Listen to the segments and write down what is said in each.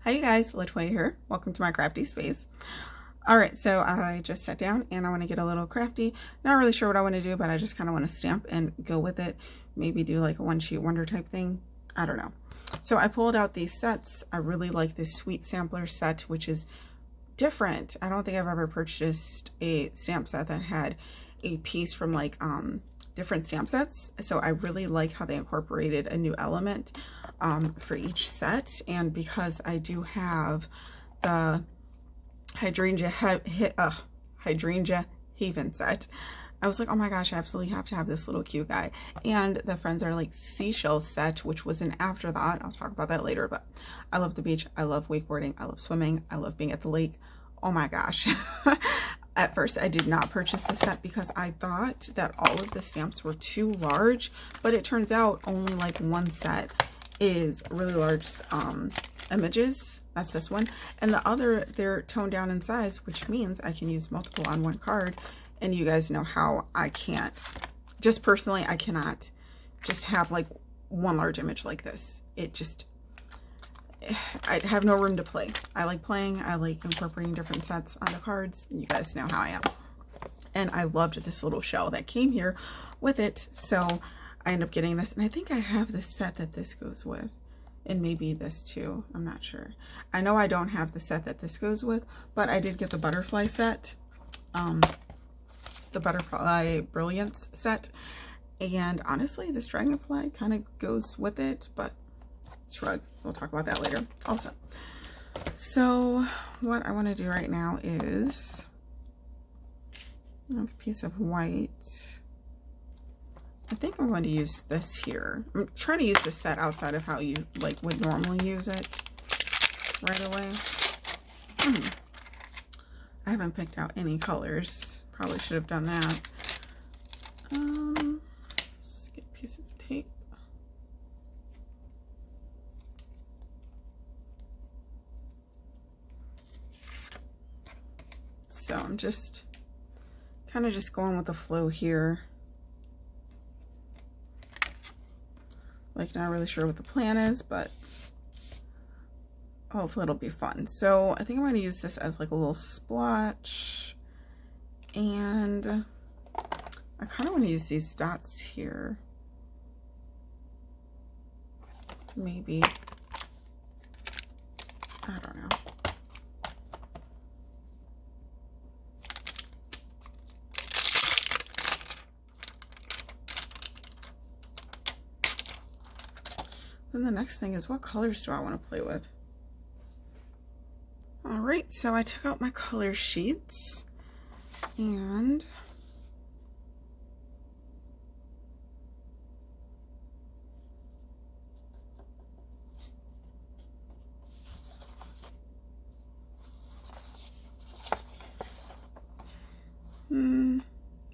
Hi you guys, Latoya here. Welcome to my crafty space. Alright, so I just sat down and I want to get a little crafty. Not really sure what I want to do, but I just kind of want to stamp and go with it. Maybe do like a one sheet wonder type thing. I don't know. So I pulled out these sets. I really like this Sweet Sampler set, which is different. I don't think I've ever purchased a stamp set that had a piece from like different stamp sets. So I really like how they incorporated a new element for each set. And because I do have the Hydrangea Haven set, I was like, oh my gosh, I absolutely have to have this little cute guy. And the Friends Are Like Seashells set, which was an afterthought. I'll talk about that later, but I love the beach. I love wakeboarding. I love swimming. I love being at the lake. Oh my gosh. At first, I did not purchase the set because I thought that all of the stamps were too large, but it turns out only like one set is really large images. That's this one. And the other, they're toned down in size, which means I can use multiple on one card. And you guys know how I can't, just personally, I cannot just have like one large image like this. It just, I have no room to play. I like playing. I like incorporating different sets on the cards. You guys know how I am. And I loved this little shell that came here with it. So I ended up getting this. And I think I have the set that this goes with. And maybe this too. I'm not sure. I know I don't have the set that this goes with, but I did get the butterfly set. The Butterfly Brilliance set. And honestly, this dragonfly kind of goes with it, but shrug. We'll talk about that later also. So what I want to do right now is I have a piece of white. I think I'm going to use this here. I'm trying to use this set outside of how you like would normally use it right away. I haven't picked out any colors. Probably should have done that. Let's get a piece of tape. So I'm just kind of just going with the flow here. Like, not really sure what the plan is, but hopefully it'll be fun. So I think I'm going to use this as like a little splotch. And I kind of want to use these dots here. Maybe. I don't know. Then the next thing is, what colors do I want to play with? All right, so I took out my color sheets and Mint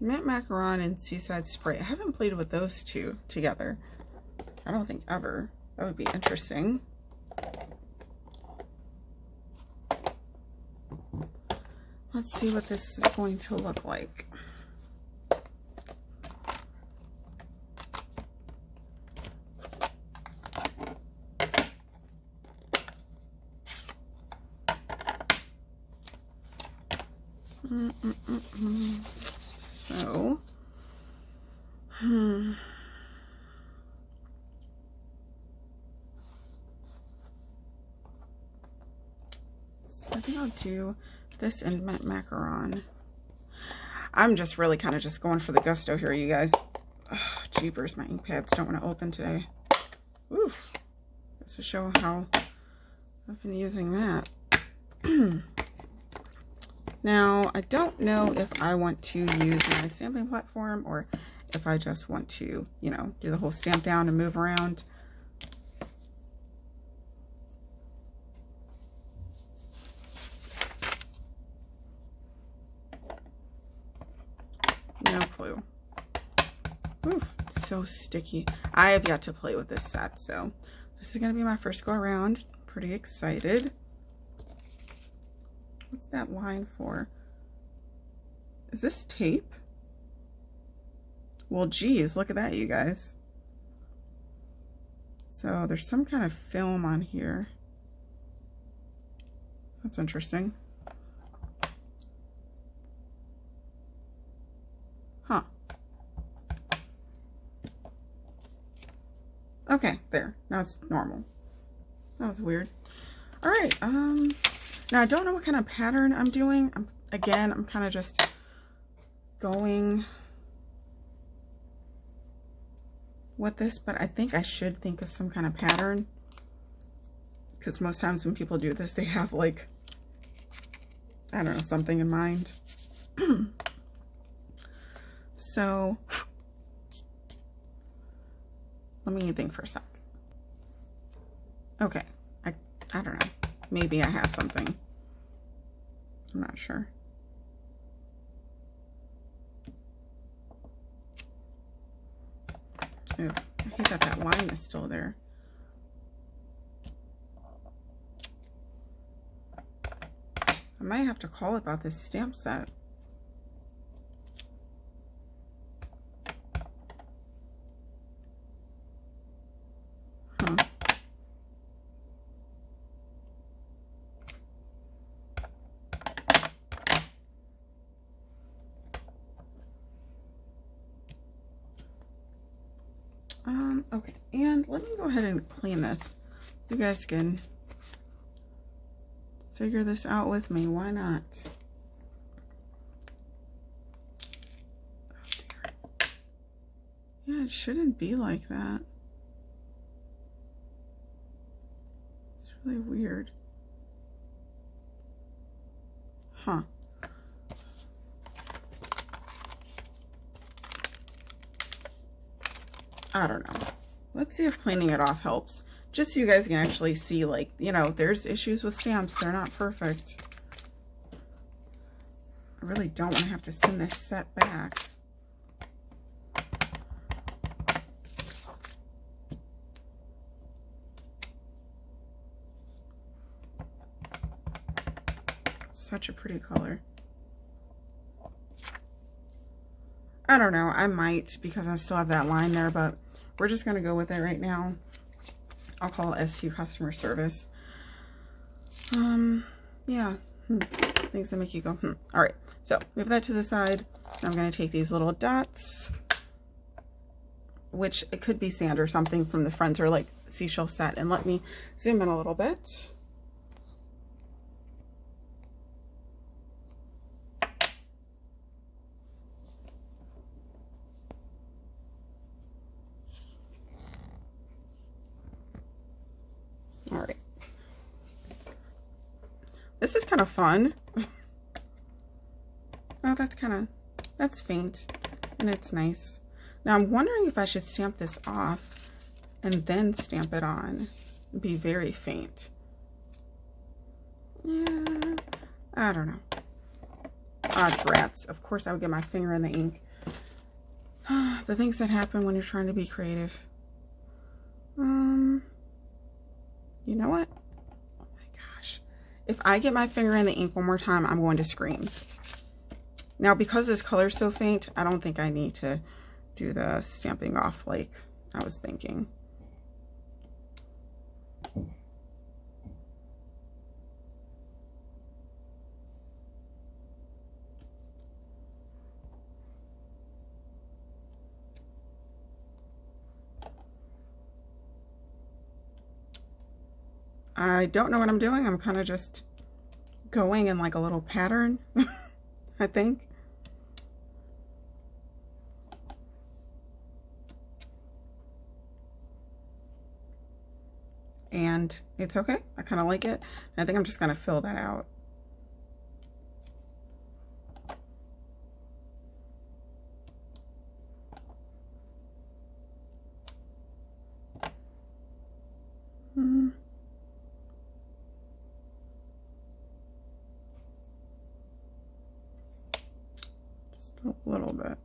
Macaron and Seaside Spray. I haven't played with those two together. I don't think ever. That would be interesting. Let's see what this is going to look like. So, I think I'll do this in Mint Macaron. I'm just really kind of just going for the gusto here, you guys. Ugh, jeepers, my ink pads don't want to open today. Oof. Just to show how I've been using that. Now, I don't know if I want to use my stamping platform or if I just want to, you know, do the whole stamp down and move around. No clue. Oof, so sticky. I have yet to play with this set, so this is going to be my first go around. Pretty excited. What's that line for? Is this tape? Well, geez, look at that, you guys. So there's some kind of film on here. That's interesting. Huh. Okay, there. Now it's normal. That was weird. All right. Now I don't know what kind of pattern I'm doing. I'm kind of just going with this, but I think I should think of some kind of pattern, because most times when people do this, they have like, I don't know, something in mind. So let me think for a sec. Okay, I don't know. Maybe I have something. I'm not sure. Ew, I hate that that line is still there. I might have to call about this stamp set. Huh. Okay, and let me go ahead and clean this. You guys can figure this out with me. Why not? Oh, dear. Yeah, it shouldn't be like that. It's really weird. Huh. I don't know. Let's see if cleaning it off helps. Just so you guys can actually see, like, you know, there's issues with stamps. They're not perfect. I really don't want to have to send this set back. Such a pretty color. I don't know. I might, because I still have that line there, but we're just going to go with it right now. I'll call SU customer service. Yeah. Things that make you go, All right. So move that to the side. I'm going to take these little dots, which it could be sand or something from the front, or like seashell set. And let me zoom in a little bit. All right. This is kind of fun. Oh, that's faint, and it's nice. Now I'm wondering if I should stamp this off and then stamp it on. It'd be very faint. Yeah, I don't know. Ah, rats. Of course I would get my finger in the ink. The things that happen when you're trying to be creative. You know what? Oh my gosh. If I get my finger in the ink one more time, I'm going to scream. Now, because this color is so faint, I don't think I need to do the stamping off like I was thinking. I don't know what I'm doing. I'm kind of just going in like a little pattern, I think. And it's okay. I kind of like it. I think I'm just going to fill that out. Just a little bit.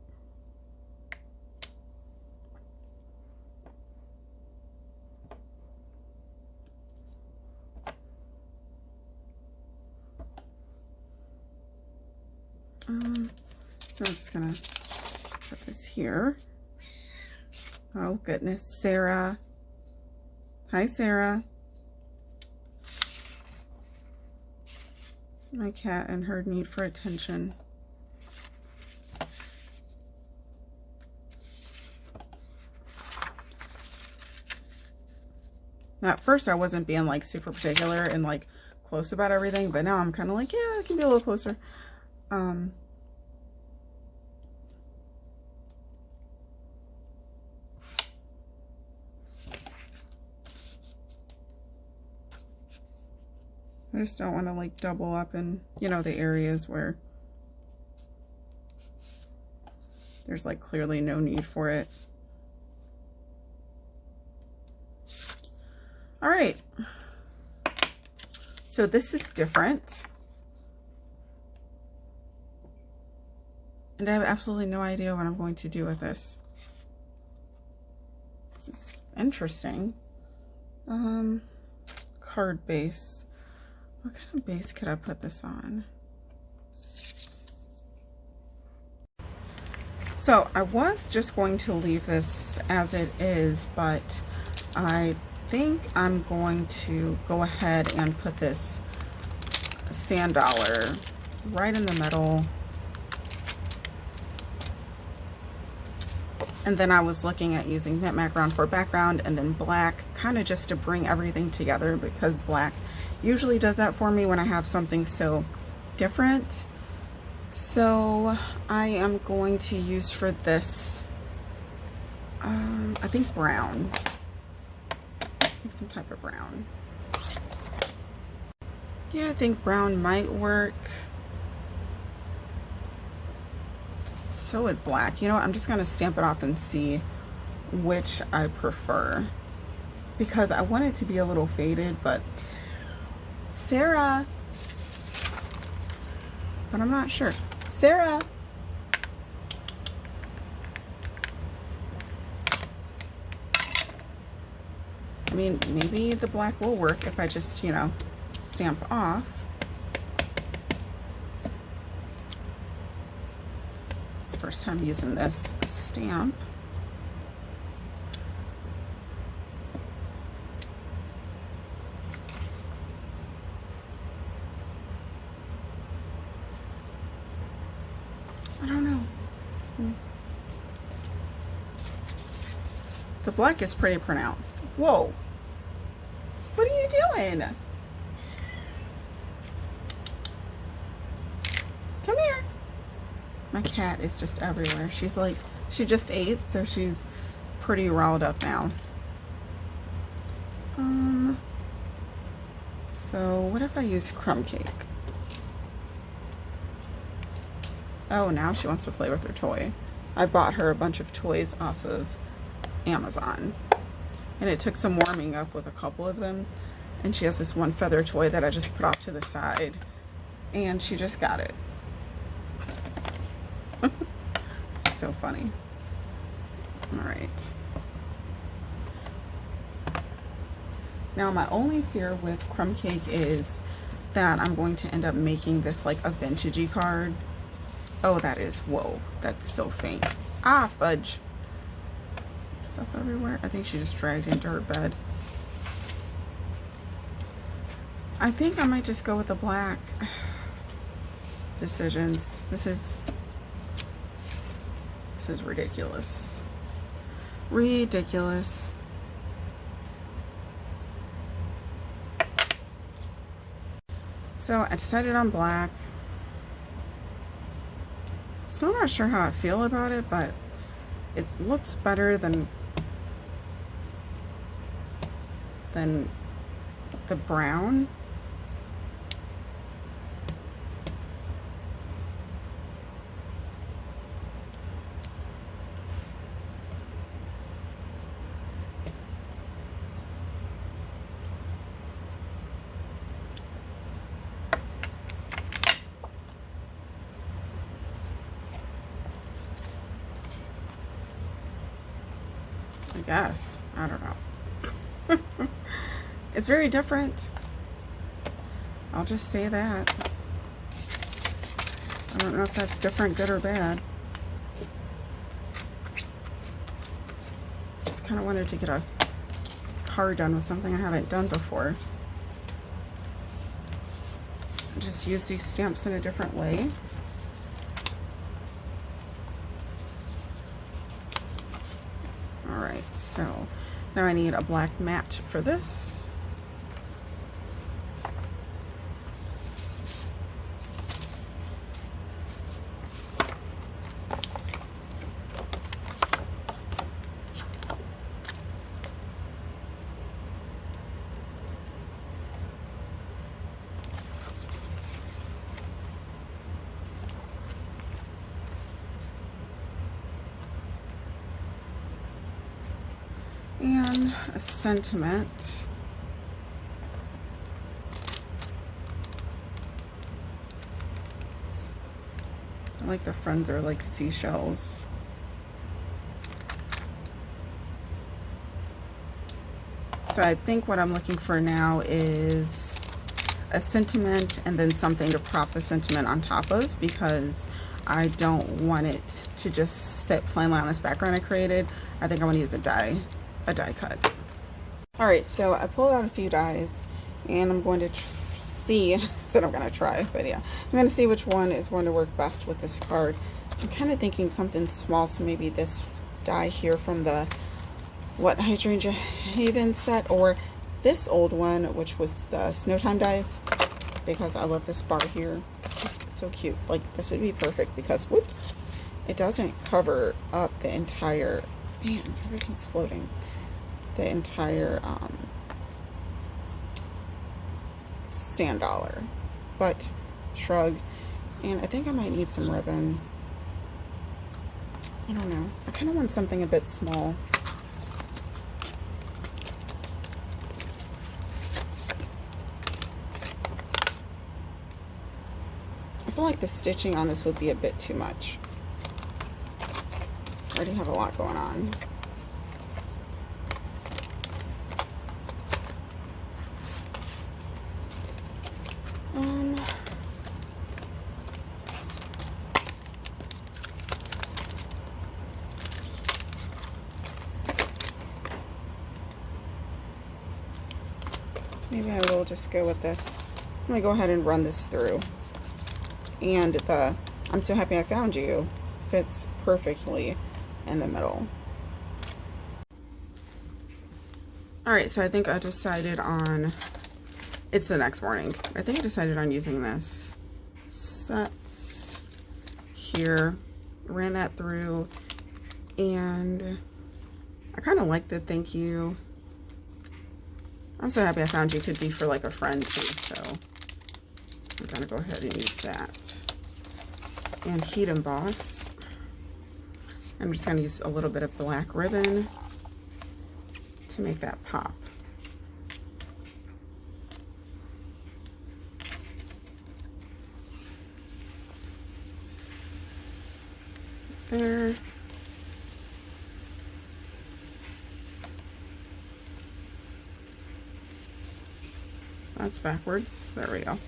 So I'm just gonna put this here. Oh goodness, Sarah. Hi, Sarah. My cat and her need for attention. At first I wasn't being like super particular and like close about everything, but now I'm kind of like, yeah, I can be a little closer. I just don't want to like double up in, you know, the areas where there's like clearly no need for it. All right, so this is different. And I have absolutely no idea what I'm going to do with this. This is interesting. Card base. What kind of base could I put this on? So I was just going to leave this as it is, but I think I'm going to go ahead and put this sand dollar right in the middle. And then I was looking at using mint macaron for background and then black, kind of just to bring everything together, because black usually does that for me when I have something so different. So I am going to use for this, I think brown. Some type of brown. Yeah, I think brown might work. So would black. You know what? I'm just gonna stamp it off and see which I prefer, because I want it to be a little faded, but Sarah, but I'm not sure. Sarah. I mean, maybe the black will work if I just, you know, stamp off. It's the first time using this stamp. I don't know. The black is pretty pronounced. Whoa. What are you doing? Come here. My cat is just everywhere. She's like, she just ate, so she's pretty riled up now. So what if I use crumb cake? Oh, now she wants to play with her toy. I bought her a bunch of toys off of Amazon. And it took some warming up with a couple of them. And she has this one feather toy that I just put off to the side. And she just got it. So funny. All right. Now my only fear with crumb cake is that I'm going to end up making this like a vintagey card. Oh, that is, whoa, that's so faint. Ah, fudge. Stuff everywhere. I think she just dragged into her bed. I think I might just go with the black. Decisions. This is ridiculous. Ridiculous. So I decided on black. Still not sure how I feel about it, but it looks better than the brown. I guess. I don't know. It's very different. I'll just say that. I don't know if that's different, good or bad. Just kind of wanted to get a card done with something I haven't done before. just use these stamps in a different way. All right, so now I need a black mat for this. And a sentiment. I like the friends are like seashells. So I think what I'm looking for now is a sentiment and then something to prop the sentiment on top of, because I don't want it to just sit plainly on this background I created. I think I want to use a die cut. All right, so I pulled out a few dies and I'm going to see, said I'm going to try, but yeah, I'm going to see which one is going to work best with this card. I'm kind of thinking something small, so maybe this die here from the What Hydrangea Haven set, or this old one, which was the Snowtime dies, because I love this bar here. It's just so cute. Like, this would be perfect because, whoops, it doesn't cover up the entire, man, everything's floating, the entire sand dollar, but shrug. And I think I might need some ribbon. I don't know, I kind of want something a bit small. I feel like the stitching on this would be a bit too much. I already have a lot going on. Maybe I will just go with this. I'm gonna go ahead and run this through. And the I'm so happy I found you fits perfectly in the middle. All right, so I think I decided on, it's the next morning. I think I decided on using this. Sets here, ran that through, and I kind of like the thank you. I'm so happy I found you could be for like a friend too, so I'm gonna go ahead and use that. And heat emboss. I'm just gonna use a little bit of black ribbon to make that pop. There. That's backwards. There we go.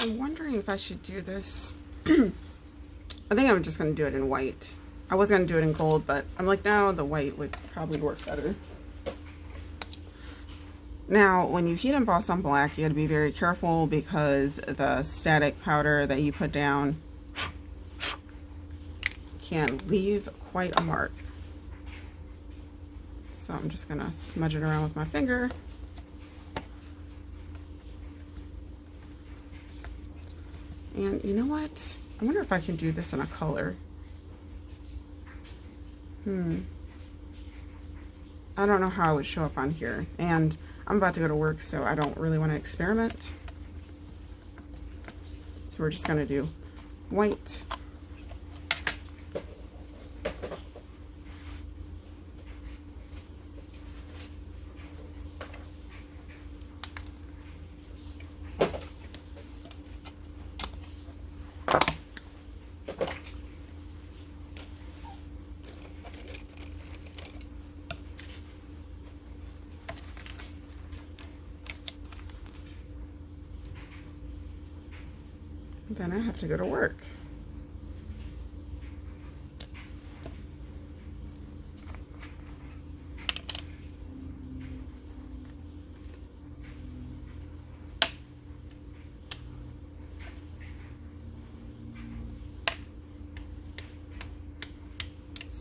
I'm wondering if I should do this. I think I'm just going to do it in white. I was going to do it in gold, but I'm like, no, the white would probably work better. Now, when you heat emboss on black, you got to be very careful because the static powder that you put down can leave quite a mark. So I'm just going to smudge it around with my finger. And you know what? I wonder if I can do this in a color. I don't know how it would show up on here. And I'm about to go to work, so I don't really want to experiment. So we're just going to do white. Then I have to go to work.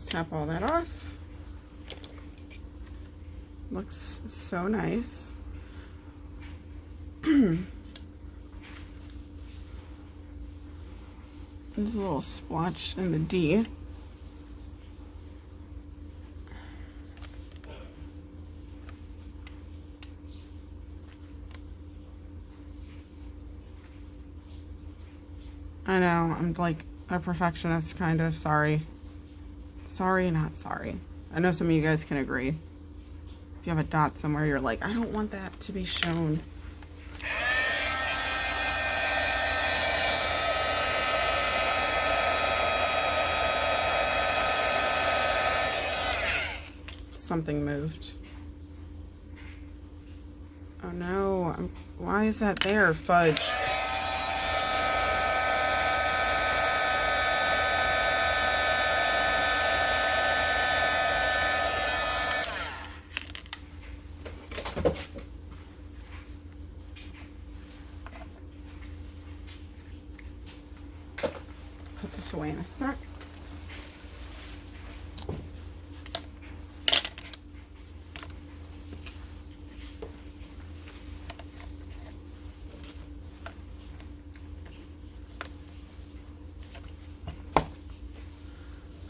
just tap all that off. Looks so nice. There's a little splotch in the D. I know, I'm like a perfectionist, kind of. Sorry. Sorry, not sorry. I know some of you guys can agree. If you have a dot somewhere, you're like, I don't want that to be shown. Something moved. Oh no, why is that there? Fudge. Put this away in a sec.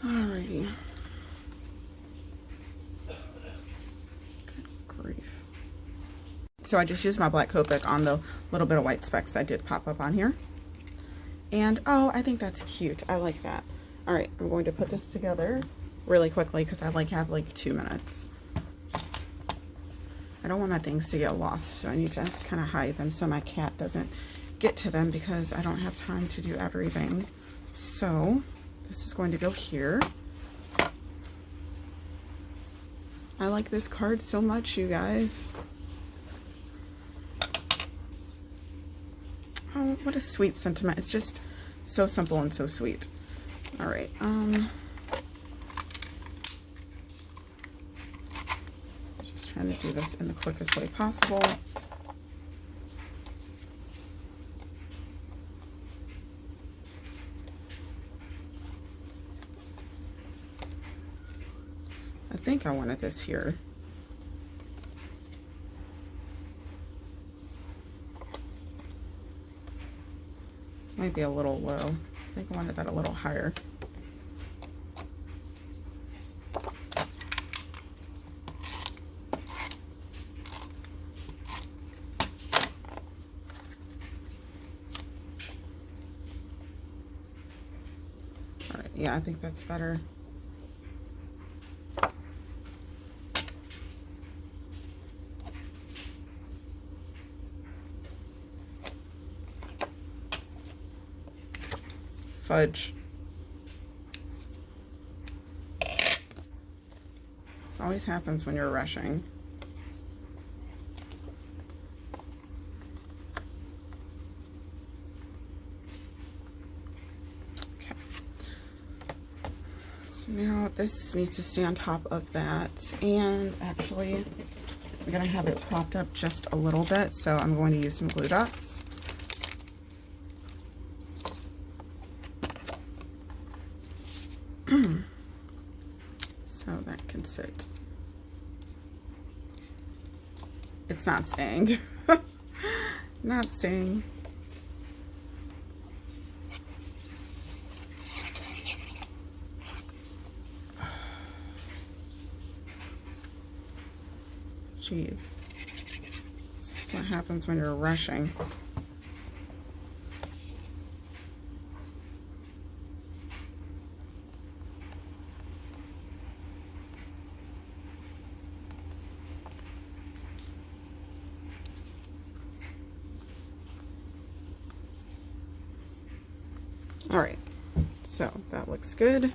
Alrighty. Good grief. So I just used my black Copic on the little bit of white specks that did pop up on here. And oh, I think that's cute. I like that. All right, I'm going to put this together really quickly because I have like 2 minutes. I don't want my things to get lost, so I need to kind of hide them so my cat doesn't get to them because I don't have time to do everything. So this is going to go here. I like this card so much, you guys. Oh, what a sweet sentiment. It's just so simple and so sweet. All right. Just trying to do this in the quickest way possible. I think I wanted this here. Might be a little low. I think I wanted that a little higher. All right, yeah, I think that's better. Fudge. This always happens when you're rushing. Okay. So now this needs to stay on top of that. And actually, I'm going to have it propped up just a little bit. So I'm going to use some glue dots. So that can sit. It's not staying. Not staying. Jeez. This is what happens when you're rushing. All right, so that looks good.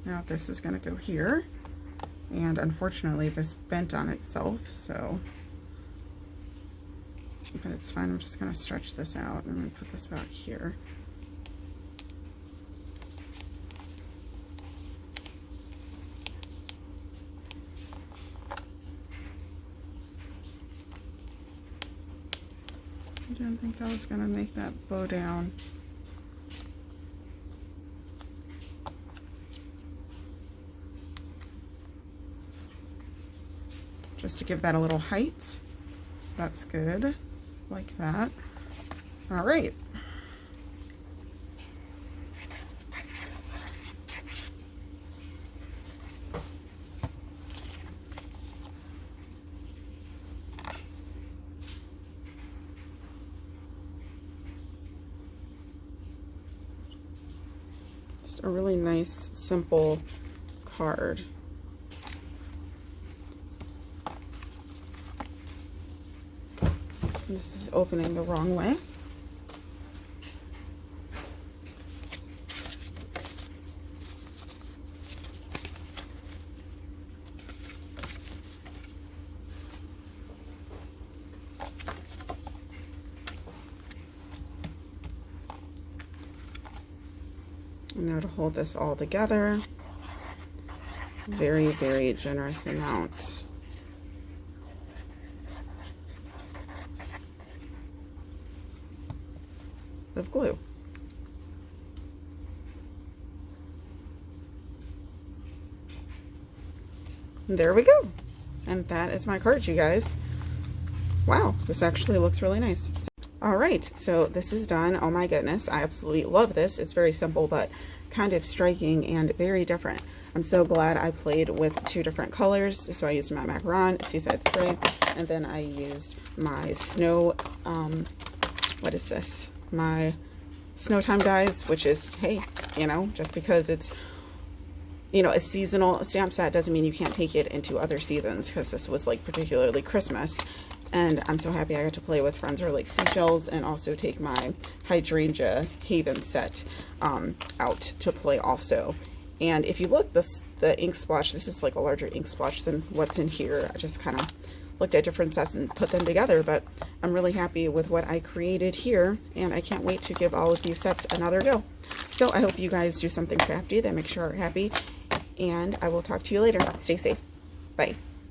Now this is going to go here, and unfortunately this bent on itself, so, but it's fine. I'm just going to stretch this out and I'm going to put this about here. I didn't think I was going to make that bow down. just to give that a little height. That's good, like that. All right. Just a really nice, simple card. This is opening the wrong way. And now to hold this all together, very, very generous amount of glue. And there we go. And that is my card, you guys. Wow, this actually looks really nice. All right, so this is done. Oh my goodness, I absolutely love this. It's very simple, but kind of striking and very different. I'm so glad I played with 2 different colors. So I used my Macaron Seaside Spray, and then I used my snow, what is this? My Snow Time Dies, which is, hey, you know, just because it's, you know, a seasonal stamp set doesn't mean you can't take it into other seasons, because this was like particularly Christmas. And I'm so happy I got to play with Friends Are Like Seashells, and also take my Hydrangea Haven set out to play also. And if you look, the ink splotch, this is like a larger ink splotch than what's in here. I just kind of looked at different sets and put them together, but I'm really happy with what I created here, and I can't wait to give all of these sets another go. So I hope you guys do something crafty that makes your heart happy, and I will talk to you later. Stay safe. Bye.